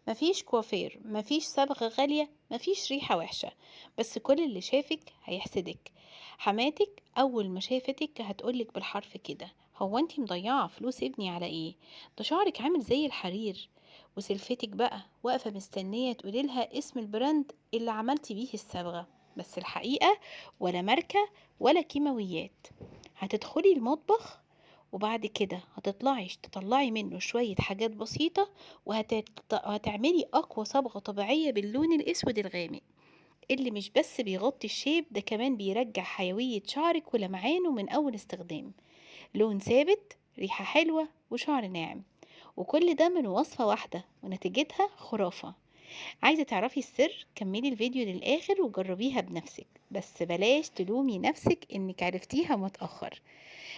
مفيش كوافير، مفيش صبغة غالية، مفيش ريحة وحشة، بس كل اللي شافك هيحسدك. حماتك أول ما شافتك هتقولك بالحرف كده: هو انتي مضيعة فلوس ابني على ايه؟ ده شعرك عامل زي الحرير. وسلفتك بقى واقفة مستنية تقوليلها اسم البراند اللي عملتي بيه الصبغة، بس الحقيقة ولا ماركة ولا كيماويات. هتدخلي المطبخ وبعد كده تطلعي منه شوية حاجات بسيطة، وهتعملي أقوى صبغة طبيعية باللون الأسود الغامق، اللي مش بس بيغطي الشيب، ده كمان بيرجع حيوية شعرك ولمعانه من أول استخدام. لون ثابت، ريحة حلوة، وشعر ناعم، وكل ده من وصفة واحدة ونتيجتها خرافة. عايزة تعرفي السر؟ كملي الفيديو للآخر وجربيها بنفسك، بس بلاش تلومي نفسك انك عرفتيها متأخر.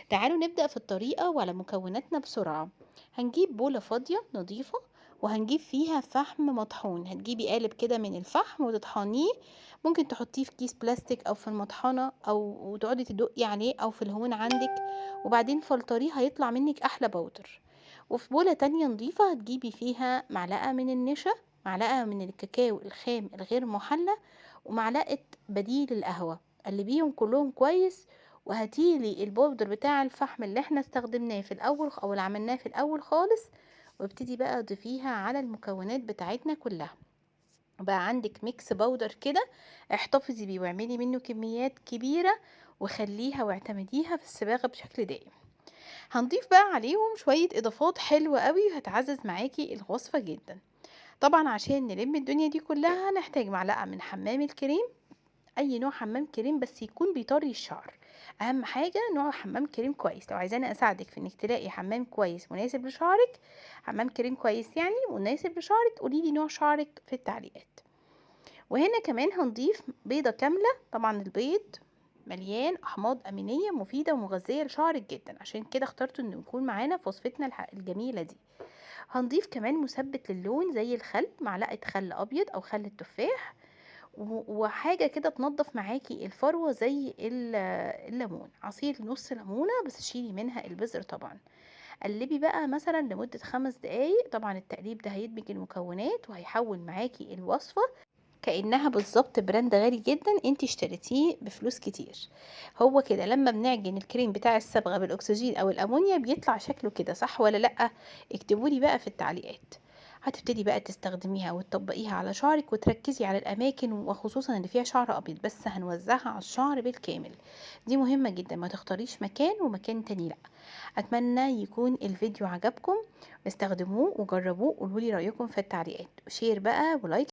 تعالوا نبدأ في الطريقة وعلى مكوناتنا بسرعة. هنجيب بولة فاضية نظيفة، وهنجيب فيها فحم مطحون. هتجيبي قالب كده من الفحم وتطحنيه، ممكن تحطيه في كيس بلاستيك او في المطحنة، او وتقعدي تدقي عليه، او في الهون عندك، وبعدين فلتريه هيطلع منك احلى بودر. وفي بولة تانية نظيفة هتجيبي فيها معلقة من النشا، معلقة من الكاكاو الخام الغير محلى، ومعلقة بديل القهوة. قلبيهم كلهم كويس، وهاتيلي البودر بتاع الفحم اللي احنا استخدمناه في الاول او اللي عملناه في الاول خالص، وابتدي بقى تضيفيها على المكونات بتاعتنا كلها. بقى عندك ميكس بودر كده، احتفظي بيه واعملي منه كميات كبيرة، وخليها واعتمديها في الصباغة بشكل دائم. هنضيف بقى عليهم شوية اضافات حلوة قوي هتعزز معاكي الوصفة جدا. طبعا عشان نلم الدنيا دي كلها هنحتاج معلقة من حمام الكريم، اي نوع حمام كريم بس يكون بيطري الشعر. اهم حاجه نوع حمام كريم كويس. لو عايزاني اساعدك في انك تلاقي حمام كويس مناسب لشعرك، حمام كريم كويس يعني مناسب لشعرك، قوليلي نوع شعرك في التعليقات. وهنا كمان هنضيف بيضه كامله. طبعا البيض مليان احماض امينيه مفيده ومغذيه لشعرك جدا، عشان كده اخترت انه يكون معانا في وصفتنا الجميله دي. هنضيف كمان مثبت للون زي الخل، معلقه خل ابيض او خل التفاح، وحاجة كده تنضف معاكي الفروة زي الليمون، عصير نص ليمونة بس شيلي منها البذر طبعا. قلبي بقى مثلا لمدة 5 دقايق. طبعا التقليب ده هيدمج المكونات وهيحول معاكي الوصفة كأنها بالظبط براند غالي جدا انتي اشتريتيه بفلوس كتير. هو كده لما بنعجن الكريم بتاع الصبغة بالاكسجين او الامونيا بيطلع شكله كده، صح ولا لا؟ اكتبولي بقى في التعليقات. هتبتدي بقى تستخدميها وتطبقيها على شعرك، وتركزي على الاماكن وخصوصا اللي فيها شعر ابيض، بس هنوزعها على الشعر بالكامل. دي مهمة جدا، ما تختاريش مكان ومكان تاني لا. اتمنى يكون الفيديو عجبكم، استخدموه وجربوه، قولولي رأيكم في التعليقات، شير بقى ولايك.